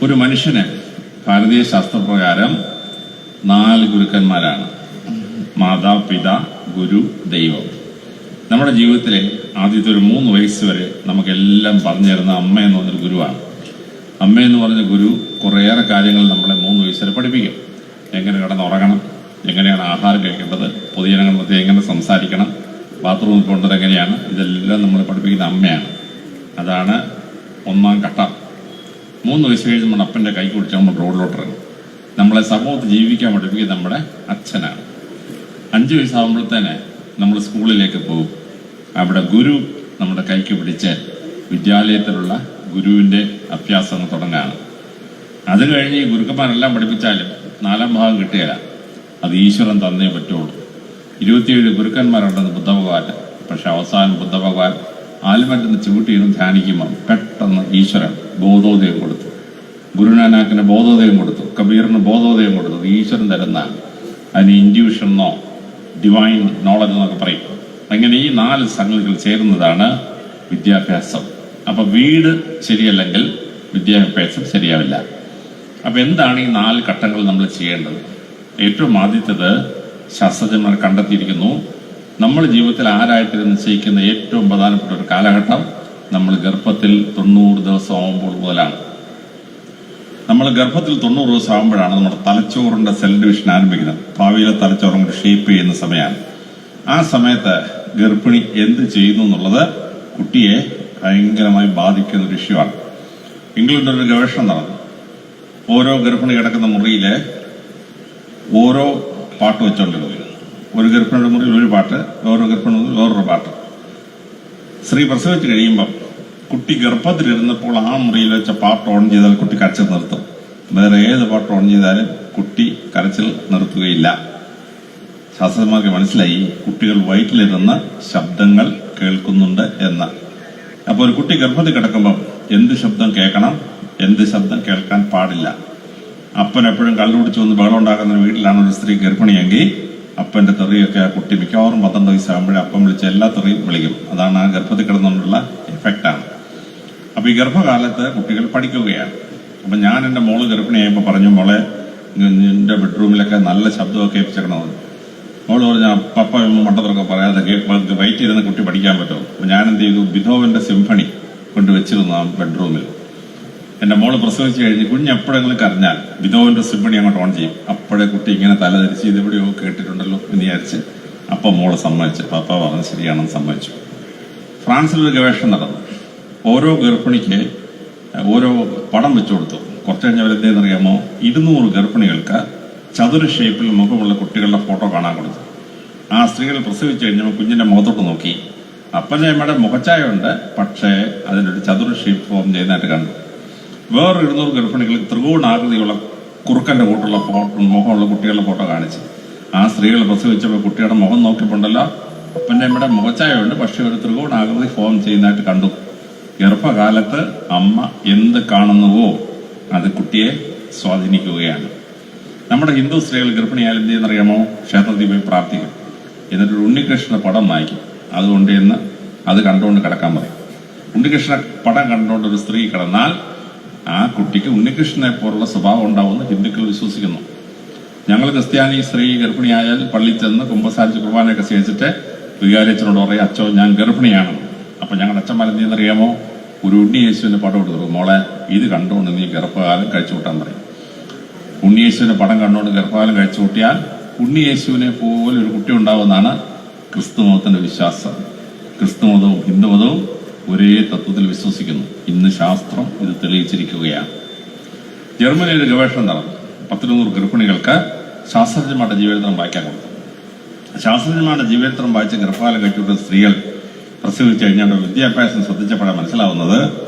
ഒരു മനുഷ്യന് ഭാരതീയ ശാസ്ത്രപ്രകാരം 4 ഗുരുക്കന്മാരാണ്: മാതാപിതാ, ഗുരു, ദൈവം. നമ്മുടെ ജീവിതത്തിലെ ആദ്യത്തെ ഒരു 3 വയസ്സ് വരെ നമുക്കെല്ലാം പറഞ്ഞു തരുന്ന അമ്മ എന്ന് പറഞ്ഞൊരു ഗുരുവാണ്. അമ്മ എന്ന് പറഞ്ഞ ഗുരു കുറേയേറെ കാര്യങ്ങൾ നമ്മളെ 3 വയസ്സ് വരെ പഠിപ്പിക്കും. എങ്ങനെ കിടന്നുറങ്ങണം, എങ്ങനെയാണ് ആഹാരം കഴിക്കേണ്ടത്, പൊതുജനങ്ങൾ മധ്യേ എങ്ങനെ സംസാരിക്കണം, ബാത്റൂമിൽ പോകേണ്ടത് എങ്ങനെയാണ്, ഇതെല്ലാം നമ്മളെ പഠിപ്പിക്കുന്ന അമ്മയാണ്. അതാണ് 1-ാം ഘട്ടം. 3 വയസ്സ് കഴിഞ്ഞ് നമ്മുടെ അപ്പൻ്റെ കൈ കുടിച്ച് നമ്മൾ റോഡിലോട്ട് ഇറങ്ങും. നമ്മളെ സമൂഹത്തിൽ ജീവിക്കാൻ പഠിപ്പിക്കുന്നത് നമ്മുടെ അച്ഛനാണ്. 5 വയസ്സാകുമ്പോഴത്തേനെ നമ്മൾ സ്കൂളിലേക്ക് പോകും. അവിടെ ഗുരു നമ്മുടെ കൈക്ക് പിടിച്ച് വിദ്യാലയത്തിലുള്ള ഗുരുവിൻ്റെ അഭ്യാസം തുടങ്ങുകയാണ്. അത് കഴിഞ്ഞ് ഈ ഗുരുക്കന്മാരെല്ലാം പഠിപ്പിച്ചാലും 4-ാം ഭാഗം കിട്ടുകയില്ല. അത് ഈശ്വരൻ തന്നേ പറ്റുള്ളൂ. 27 ഗുരുക്കന്മാരുണ്ടെന്ന് ബുദ്ധഭഗവാൻ. പക്ഷെ അവസാനം ബുദ്ധഭഗവാൻ ആൽമരത്തിന് ചൂട്ടിയിരുന്ന് ധ്യാനിക്കുമ്പോൾ പെട്ടെന്ന് ഈശ്വരൻ ബോധോദയം കൊടുത്തു. ഗുരുനാനാക്കിന് ബോധോദയം കൊടുത്തു, കബീറിന് ബോധോദയം കൊടുത്തു. ഈശ്വരൻ തരുന്നതാണ്. അതിന് ഇൻഡ്യൂഷനോ ഡിവൈൻ നോളജ് എന്നൊക്കെ പറയും. അങ്ങനെ ഈ 4 സംഗതികൾ ചേരുന്നതാണ് വിദ്യാഭ്യാസം. അപ്പൊ വീട് ശരിയല്ലെങ്കിൽ വിദ്യാഭ്യാസം ശരിയാവില്ല. അപ്പൊ എന്താണ് ഈ 4 ഘട്ടങ്ങൾ നമ്മൾ ചെയ്യേണ്ടത്? ഏറ്റവും ആദ്യത്തേത് ശാസ്ത്രജ്ഞന്മാർ കണ്ടെത്തിയിരിക്കുന്നു. നമ്മൾ ജീവിതത്തിൽ ആരായിട്ട് നിശ്ചയിക്കുന്ന ഏറ്റവും പ്രധാനപ്പെട്ട ഒരു കാലഘട്ടം നമ്മൾ ഗർഭത്തിൽ 90 ദിവസം ആകുമ്പോൾ മുതലാണ്. നമ്മൾ ഗർഭത്തിൽ 90 ദിവസം ആകുമ്പോഴാണ് നമ്മുടെ തലച്ചോറിന്റെ സെൽ ഡിവിഷൻ ആരംഭിക്കുന്നത്. ഭാവിയിലെ തലച്ചോറും കൂടി ഷേപ്പ് ചെയ്യുന്ന സമയമാണ്. ആ സമയത്ത് ഗർഭിണി എന്ത് ചെയ്യുന്നു എന്നുള്ളത് കുട്ടിയെ ഭയങ്കരമായി ബാധിക്കുന്ന ഒരു വിഷയമാണ്. ഇംഗ്ലണ്ടിൽ ഒരു ഗവേഷണം നടന്നു. ഓരോ ഗർഭിണി കിടക്കുന്ന മുറിയിലെ ഓരോ പാട്ട് വെച്ചോണ്ടിരുന്നു. ഒരു ഗർഭിണിയുടെ മുറിയിൽ ഒരു പാട്ട്, ഓരോ ഗർഭിണി വേറൊരു പാട്ട്. സ്ത്രീ പ്രസവിച്ച് കഴിയുമ്പം കുട്ടി ഗർഭത്തിലിരുന്നപ്പോൾ ആ മുറിയിൽ വെച്ച പാട്ട് ഓൺ ചെയ്താൽ കുട്ടി കരച്ചിൽ നിർത്തും. വേറെ ഏത് പാട്ട് ഓൺ ചെയ്താലും കുട്ടി കരച്ചിൽ നിർത്തുകയില്ല. ശാസ്ത്രജ്ഞന്മാർക്ക് മനസ്സിലായി കുട്ടികൾ വയറ്റിലിരുന്ന് ശബ്ദങ്ങൾ കേൾക്കുന്നുണ്ട് എന്ന്. അപ്പോൾ ഒരു കുട്ടി ഗർഭത്തിൽ കിടക്കുമ്പം എന്ത് ശബ്ദം കേൾക്കണം, എന്ത് ശബ്ദം കേൾക്കാൻ പാടില്ല. അപ്പൻ എപ്പോഴും കള്ളുപിടിച്ച് വന്ന് ബഹളം ഉണ്ടാക്കുന്ന വീട്ടിലാണ് ഒരു സ്ത്രീ ഗർഭിണിയെങ്കിൽ അപ്പന്റെ തെറിയൊക്കെ ആ കുട്ടി മിക്കവാറും 12 വയസ്സാകുമ്പോഴേ അപ്പം വിളിച്ച് എല്ലാ തെറിയും വിളിക്കും. അതാണ് ആ ഗർഭത്തിൽ കിടന്നുകൊണ്ടുള്ള എഫക്റ്റാണ്. അപ്പൊ ഈ ഗർഭകാലത്ത് കുട്ടികൾ പഠിക്കുകയാണ്. അപ്പൊ ഞാൻ എൻ്റെ മോള് ഗർഭിണിയായപ്പോൾ പറഞ്ഞു, മോളെ നിന്റെ ബെഡ്റൂമിലൊക്കെ നല്ല ശബ്ദമൊക്കെ ഏൽപ്പിച്ചേക്കണമെന്ന്. മോള് പറഞ്ഞ പപ്പ മണ്ടത്തൊക്കെ പറയാതെ വെയിറ്റ് ചെയ്തെന്ന് കുട്ടി പഠിക്കാൻ പറ്റുമോ? അപ്പൊ ഞാൻ എന്ത് ചെയ്തു, ബിഥോവന്റെ സിംഫണി കൊണ്ട് വെച്ചിരുന്നു ആ ബെഡ്റൂമിൽ. എൻ്റെ മോള് പ്രസവിച്ച് കഴിഞ്ഞ് കുഞ്ഞ് എപ്പോഴെങ്കിലും കരഞ്ഞാൽ ബിഥോവന്റെ സിംഫണി അങ്ങോട്ട് ഓൺ ചെയ്യും. അപ്പോഴേ കുട്ടി ഇങ്ങനെ തലതിരിച്ച് ഇതെവിടെയോ കേട്ടിട്ടുണ്ടല്ലോ എന്ന് വിചാരിച്ച് അപ്പം മോള് സമ്മതിച്ചു. പപ്പ പറഞ്ഞ് ശരിയാണെന്ന് സമ്മതിച്ചു. ഫ്രാൻസിലൊരു ഗവേഷണം നടന്നു. ഓരോ ഗർഭിണിക്ക് ഓരോ പടം വെച്ചു കൊടുത്തു. കുറച്ച് കഴിഞ്ഞ അവരെന്തെന്നറിയാമോ, 200 ഗർഭിണികൾക്ക് ചതുര ഷേപ്പിൽ മുഖമുള്ള കുട്ടികളുടെ ഫോട്ടോ കാണാൻ കൊടുത്തു. ആ സ്ത്രീകൾ പ്രസവിച്ചു കഴിഞ്ഞപ്പോൾ കുഞ്ഞിന്റെ മുഖത്തോട്ട് നോക്കി. അപ്പൻ്റെ അമ്മയുടെ മുഖച്ചായ ഉണ്ട്, പക്ഷേ അതിനൊരു ചതുര ഷേപ്പ് ഫോം ചെയ്യുന്നതായിട്ട് കണ്ടു. വേറെ 200 ഗർഭിണികൾക്ക് ത്രികോണാകൃതിയുള്ള കുറുക്കന്റെ കൂട്ടുള്ള ഫോട്ടോ, മുഖമുള്ള കുട്ടികളുടെ ഫോട്ടോ കാണിച്ചു. ആ സ്ത്രീകൾ പ്രസവിച്ചപ്പോൾ കുട്ടിയുടെ മുഖം നോക്കിയപ്പോണ്ടല്ലോ അപ്പൻ്റെ അമ്മയുടെ മുഖച്ചായ ഉണ്ട്, പക്ഷെ ഒരു ത്രികോണാകൃതി ഫോം ചെയ്യുന്നതായിട്ട് കണ്ടു. ഗർഭകാലത്ത് അമ്മ എന്ത് കാണുന്നുവോ അത് കുട്ടിയെ സ്വാധീനിക്കുകയാണ്. നമ്മുടെ ഹിന്ദു സ്ത്രീകൾ ഗർഭിണിയായാലും എന്ത് ചെയ്യുന്നറിയാമോ, ക്ഷേത്രത്തിൽ പോയി പ്രാർത്ഥിക്കും. എന്നിട്ടൊരു ഉണ്ണികൃഷ്ണ പടം വായിക്കും. അതുകൊണ്ട് ഇന്ന് അത് കണ്ടുകൊണ്ട് കിടക്കാൻ പറയും. ഉണ്ണികൃഷ്ണ പടം കണ്ടുകൊണ്ട് ഒരു സ്ത്രീ കിടന്നാൽ ആ കുട്ടിക്ക് ഉണ്ണികൃഷ്ണനെ പോലുള്ള സ്വഭാവം ഉണ്ടാവുമെന്ന് ഹിന്ദുക്കൾ വിശ്വസിക്കുന്നു. ഞങ്ങൾ ക്രിസ്ത്യാനി സ്ത്രീ ഗർഭിണിയായാൽ പള്ളി ചെന്ന് കുമ്പസാരിച്ച് കുർബാനയൊക്കെ സ്വീകരിച്ചിട്ട് വികാരിച്ചനോട് പറയും, അച്ഛോ ഞാൻ ഗർഭിണിയാണ്. അപ്പൊ ഞങ്ങളുടെ അച്ഛന്മാരെന്ത് ചെയ്യുന്നറിയാമോ, ഒരു ഉണ്ണി യേശുവിന്റെ പടം എടുത്തു, മോളെ ഇത് കണ്ടുകൊണ്ട് നീ ഗർഭകാലം കഴിച്ചു കൂട്ടാൻ പറയും. ഉണ്ണിയേശുവിന്റെ പടം കണ്ടുകൊണ്ട് ഗർഭകാലം കഴിച്ചു കൂട്ടിയാൽ ഉണ്ണിയേശുവിനെ പോലെ ഒരു കുട്ടി ഉണ്ടാവുമെന്നാണ് ക്രിസ്തുമതത്തിന്റെ വിശ്വാസം. ക്രിസ്തുമതവും ഹിന്ദുമതവും ഒരേ തത്വത്തിൽ വിശ്വസിക്കുന്നു. ഇന്ന് ശാസ്ത്രം ഇത് തെളിയിച്ചിരിക്കുകയാണ്. ജർമ്മനിയിൽ ഗവേഷണം നടന്നു. 100 ഗർഭിണികൾക്ക് ശാസ്ത്രജ്ഞന്മാരുടെ ജീവചരിത്രം വായിക്കാൻ കൊടുത്തു. ശാസ്ത്രജ്ഞന്മാരുടെ ജീവചരിത്രം വായിച്ച ഗർഭകാലം കഴിച്ചുവിട്ട സ്ത്രീകൾ പ്രസവിച്ചു കഴിഞ്ഞാൽ വിദ്യാഭ്യാസം ശ്രദ്ധിച്ചപ്പോഴാണ് മനസ്സിലാവുന്നത്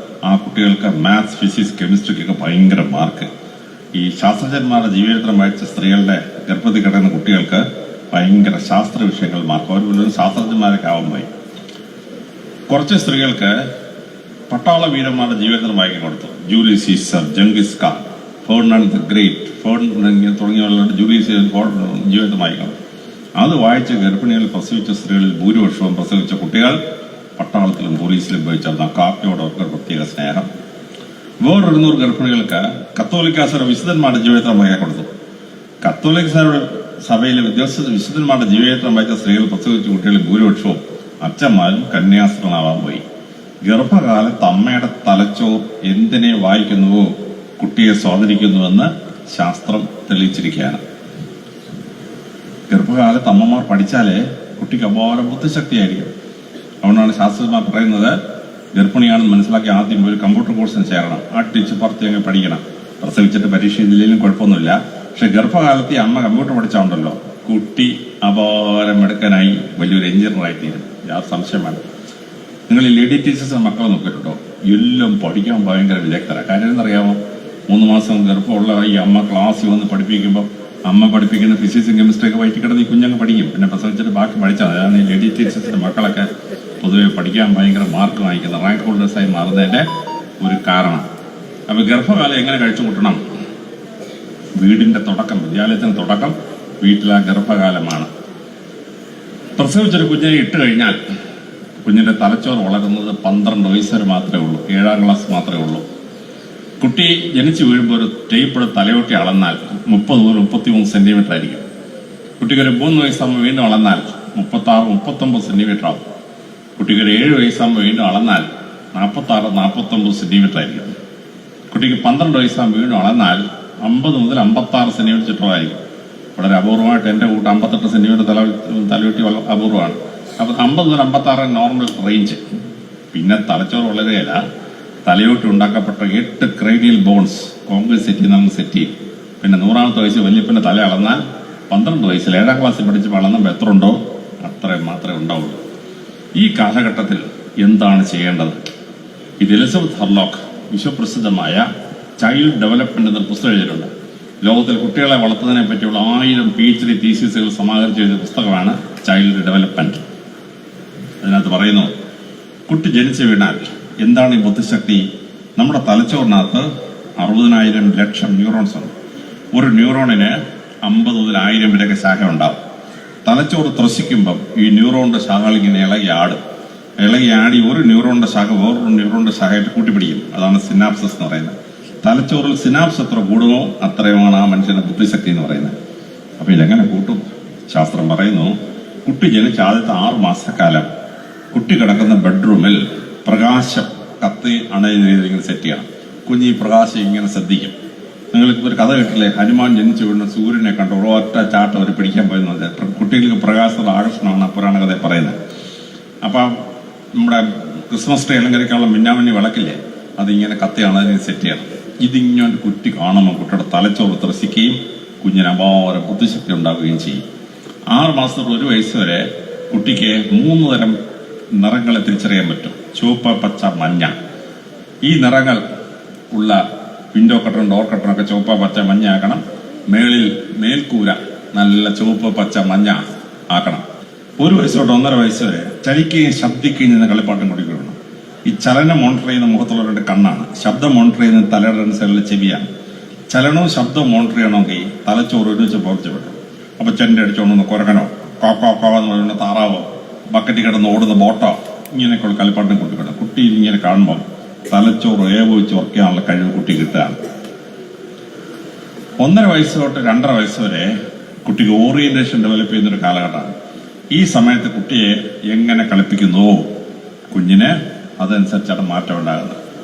ആ കുട്ടികൾക്ക് മാത്സ്, ഫിസിക്സ്, കെമിസ്ട്രിക്കൊക്കെ ഭയങ്കര മാർക്ക്. ഈ ശാസ്ത്രജ്ഞന്മാരുടെ ജീവചരിത്രം വായിച്ച സ്ത്രീകളുടെ ഗർഭത്തിൽ കിടക്കുന്ന കുട്ടികൾക്ക് ഭയങ്കര ശാസ്ത്ര വിഷയങ്ങൾ മാർക്ക്. അവർ വലിയൊരു ശാസ്ത്രജ്ഞന്മാരൊക്കെ ആവുമ്പോൾ കുറച്ച് സ്ത്രീകൾക്ക് പട്ടാള വീരന്മാരുടെ ജീവചരിത്രം വായിക്കാൻ കൊടുത്തു. Julius Caesar, Genghis Khan, Ferdinand the great, തുടങ്ങിയവരുടെ ജൂലിയസ് ജീവചരിത്രം വായിക്കണം. അത് വായിച്ച് ഗർഭിണികൾ പ്രസവിച്ച സ്ത്രീകളിൽ ഭൂരിപക്ഷവും പ്രസവിച്ച കുട്ടികൾ പട്ടാളത്തിലും പോലീസിലും പോയി ചേർന്ന കാപ്പിയോട് അവർക്ക് പ്രത്യേക സ്നേഹം. വേറൊരു 200 ഗർഭിണികൾക്ക് കത്തോലിക്ക സഭ വിശുദ്ധന്മാരുടെ ജീവിതം വഹിക്കാൻ കൊടുത്തു. കത്തോലിക്ക സഭയിലെ വിശുദ്ധന്മാരുടെ ജീവിതം വഹിച്ച സ്ത്രീകൾ പ്രസവിച്ച കുട്ടികളിൽ ഭൂരിപക്ഷവും അച്ഛന്മാരും കന്യാസ്ത്രീകളാവാൻ പോയി. ഗർഭകാലത്ത് അമ്മയുടെ തലച്ചോർ എന്തിനെ വായിക്കുന്നുവോ കുട്ടിയെ സ്വാധീനിക്കുന്നുവെന്ന് ശാസ്ത്രം തെളിയിച്ചിരിക്കുകയാണ്. ഗർഭകാലത്ത് അമ്മമാർ പഠിച്ചാലേ കുട്ടിക്ക് അപാരം ബുദ്ധിശക്തിയായിരിക്കും. അതുകൊണ്ടാണ് ശാസ്ത്രജ്ഞന്മാർ പറയുന്നത്, ഗർഭിണിയാണെന്ന് മനസ്സിലാക്കി ആദ്യം ഒരു കമ്പ്യൂട്ടർ കോഴ്സിന് ചേരണം, ആ ടീച്ചർ പുറത്ത് അങ്ങ് പഠിക്കണം. പ്രസവിച്ചിട്ട് പരീക്ഷ എഴുതിയില്ലെങ്കിലും കുഴപ്പമൊന്നുമില്ല. പക്ഷെ ഗർഭകാലത്ത് അമ്മ കമ്പ്യൂട്ടർ പഠിച്ചാണ്ടല്ലോ കുട്ടി അപാരം എടുക്കാനായി വലിയൊരു എഞ്ചിനീയറായി തീരും. യാതൊരു സംശയം വേണം. നിങ്ങൾ ഈ ലേഡി ടീച്ചേഴ്സിന്റെ മക്കളെ നോക്കിയിട്ടുണ്ടോ? എല്ലാം പഠിക്കാൻ ഭയങ്കര വിദഗ്ധരാണ്. കാര്യം എന്നറിയാമോ? 3 മാസം ഗർഭമുള്ള ഈ അമ്മ ക്ലാസ്സിൽ വന്ന് പഠിപ്പിക്കുമ്പോൾ അമ്മ പഠിപ്പിക്കുന്ന ഫിസിക്സും കെമിസ്ട്രിയൊക്കെ വയറ്റി കിടന്ന് ഈ കുഞ്ഞങ്ങ് പഠിക്കും. പിന്നെ പ്രസവിച്ചിട്ട് ബാക്കി പഠിച്ചാൽ അതാണ് ഈ ലേഡി ടീച്ചേഴ്സിന്റെ മക്കളൊക്കെ പൊതുവെ പഠിക്കാൻ ഭയങ്കര മാർക്ക് വാങ്ങിക്കുന്ന റാങ്ക് ഹോൾഡേഴ്സായി മാറുന്നതിന്റെ ഒരു കാരണം. അപ്പൊ ഗർഭകാലം എങ്ങനെ കഴിച്ചു കൂട്ടണം? വീടിന്റെ തുടക്കം, വിദ്യാലയത്തിന്റെ തുടക്കം വീട്ടിലെ ഗർഭകാലമാണ്. പ്രസവിച്ചൊരു കുഞ്ഞിനെ ഇട്ട് കഴിഞ്ഞാൽ കുഞ്ഞിന്റെ തലച്ചോറ് വളരുന്നത് 12 വയസ്സ് വരെ മാത്രമേ ഉള്ളൂ. 7ാം ക്ലാസ് മാത്രമേ ഉള്ളൂ. കുട്ടി ജനിച്ചു വീഴുമ്പോൾ ഒരു ടേപ്പ് തലയോട്ടി അളന്നാൽ 30 മുതൽ 33 സെന്റിമീറ്റർ ആയിരിക്കും. കുട്ടിക്ക് ഒരു 3 വയസ്സാകുമ്പോൾ വീണ്ടും അളന്നാൽ 36-39 സെന്റിമീറ്റർ ആവും. കുട്ടിക്ക് ഒരു 7 വയസ്സാകുമ്പോൾ വീണ്ടും അളന്നാൽ 46-49 സെന്റിമീറ്റർ ആയിരിക്കും. കുട്ടിക്ക് 12 വയസ്സാകുമ്പോൾ വീണ്ടും അളന്നാൽ 50 മുതൽ 56 സെന്റിമീറ്റർ ചുറ്റളവായിരിക്കും. വളരെ അപൂർവമായിട്ട് എൻ്റെ കൂട്ട് 58 സെന്റിമീറ്റർ തലയോട്ടി അപൂർവമാണ്. അപ്പൊ 50 മുതൽ 56 നോർമൽ റേഞ്ച്. പിന്നെ തലച്ചോറ് വളരെയല്ല. തലയോട്ടി ഉണ്ടാക്കപ്പെട്ട 8 ക്രേനിയൽ ബോൺസ് കോൺക്രീറ്റ് സെറ്റ് ചെയ്ത് നമുക്ക് സെറ്റ് ചെയ്യും. പിന്നെ 100ാമത്തെ വയസ്സിൽ വല്യപ്പൻ്റെ തല അളന്നാൽ 12 വയസ്സിൽ 7ാം ക്ലാസ്സിൽ പഠിച്ച് വളർന്നുമ്പോൾ എത്ര ഉണ്ടോ അത്രയും മാത്രമേ ഉണ്ടാവുള്ളൂ. ഈ കാലഘട്ടത്തിൽ എന്താണ് ചെയ്യേണ്ടത്? ഇത് എലിസബത്ത് ഹർലോക്ക് വിശ്വപ്രസിദ്ധമായ ചൈൽഡ് ഡെവലപ്മെന്റ് എന്ന പുസ്തകം എഴുതിയിട്ടുണ്ട്. ലോകത്തിൽ കുട്ടികളെ വളർത്തുന്നതിനെ പറ്റിയുള്ള 1000 PhD തീസിസുകൾ സമാഹരിച്ച് എഴുതിയ പുസ്തകമാണ് ചൈൽഡ് ഡെവലപ്മെന്റ്. അതിനകത്ത് പറയുന്നു, കുട്ടി ജനിച്ചു വീണാൽ എന്താണ് ഈ ബുദ്ധിശക്തി? നമ്മുടെ തലച്ചോറിനകത്ത് 60,000 ലക്ഷം ന്യൂറോൺസ് ഉണ്ട്. ഒരു ന്യൂറോണിന് 50 മുതൽ 1000 വരെയൊക്കെ ശാഖ ഉണ്ടാവും. തലച്ചോറ് ത്രസിക്കുമ്പം ഈ ന്യൂറോണിന്റെ ശാഖകൾ ഇങ്ങനെ ഇളകിയാടി ഒരു ന്യൂറോണിന്റെ ശാഖ വേറൊരു ന്യൂറോണിന്റെ ശാഖയായിട്ട് കൂട്ടിപ്പിടിക്കും. അതാണ് സിനാപ്സസ് എന്ന് പറയുന്നത്. തലച്ചോറിൽ സിനാപ്സ് എത്ര കൂടുമോ അത്രയുമാണ് ആ മനുഷ്യന്റെ ബുദ്ധിശക്തി എന്ന് പറയുന്നത്. അപ്പൊ ഇതെങ്ങനെ കൂട്ടും? ശാസ്ത്രം പറയുന്നു, കുട്ടി ജനിച്ച ആദ്യത്തെ 6 മാസക്കാലം കുട്ടി കിടക്കുന്ന ബെഡ്റൂമിൽ പ്രകാശം കത്തി അണയുന്ന രീതിയിൽ ഇങ്ങനെ സെറ്റ് ചെയ്യണം. കുഞ്ഞ് ഈ പ്രകാശം ഇങ്ങനെ ശ്രദ്ധിക്കും. നിങ്ങൾക്ക് ഒരു കഥ കേട്ടില്ലേ? ഹനുമാൻ ജനിച്ചു വീഴുന്ന സൂര്യനെ കണ്ടു ഒറ്റ ചാട്ടം അവർ പിടിക്കാൻ പോയെന്ന്. കുട്ടികൾക്ക് പ്രകാശത്തിന്റെ ആകർഷണമാണ് ആ പുരാണ കഥ പറയുന്നത്. അപ്പൊ നമ്മുടെ ക്രിസ്മസ് ട്രീ അലങ്കരിക്കാനുള്ള മിന്നാമിന്നി വിളക്കില്ലേ, അതിങ്ങനെ കത്തിയാണ് അതിന് സെറ്റ് ചെയ്യണം. ഇതിങ്ങനെ കുട്ടി കാണുമ്പോൾ കുട്ടിയുടെ തലച്ചോറ് ത്രസിക്കുകയും കുഞ്ഞിന് അപാരം ബുദ്ധിശക്തി ഉണ്ടാവുകയും ചെയ്യും. 6 മാസത്തോട് 1 വയസ്സ് വരെ കുട്ടിക്ക് 3 തരം നിറങ്ങളെ തിരിച്ചറിയാൻ പറ്റും: ചുവപ്പ്, പച്ച, മഞ്ഞ. ഈ നിറങ്ങൾ ഉള്ള വിൻഡോ കട്ടറും ഡോർ കട്ടറും ഒക്കെ ചുവപ്പ്, പച്ച, മഞ്ഞ ആക്കണം. മേൽക്കൂര നല്ല ചുവപ്പ്, പച്ച, മഞ്ഞ ആക്കണം. 1 വയസ്സ് തൊട്ട് 1.5 വയസ്സ് വരെ ചലിക്കുകയും ശബ്ദിക്കുകയും ചെയ്യുന്ന കളിപ്പാട്ടം കൊടുക്കണം. ഈ ചലനം മോണിറ്റർ ചെയ്യുന്ന മുഖത്തുള്ളവരുടെ കണ്ണാണ്. ശബ്ദം മോണിറ്റർ ചെയ്യുന്ന തലയുടെ 2 സൈഡിലെ ചെവിയാണ്. ചലനവും ശബ്ദവും മോണിറ്റർ ചെയ്യണമെങ്കിൽ തലച്ചോറ് ഒരുമിച്ച് പ്രവർത്തിച്ചു. അപ്പൊ ചെണ്ട അടിച്ചോണ്ടുന്ന കുരകനോ കോക്കോ എന്ന് പറയുന്ന താറാവോ ബക്കറ്റ് കിടന്ന് ഓടുന്ന ബോട്ടോ ഇങ്ങനെയൊക്കെയുള്ള കളിപ്പാട്ടം കൊടുക്കണം. കുട്ടി ഇങ്ങനെ കാണുമ്പോൾ തലച്ചോറ് ഏകോപിച്ച് വർക്ക് ചെയ്യാനുള്ള കഴിവ് കുട്ടി കിട്ടുകയാണ്. 1.5 വയസ്സ് തൊട്ട് 2.5 വയസ്സ് വരെ കുട്ടിക്ക് ഓറിയന്റേഷൻ ഡെവലപ്പ് ചെയ്യുന്നൊരു കാലഘട്ടമാണ്. ഈ സമയത്ത് കുട്ടിയെ എങ്ങനെ കളിപ്പിക്കുന്നുവോ കുഞ്ഞിന് അതനുസരിച്ചാണ് മാറ്റം ഉണ്ടാകുന്നത്.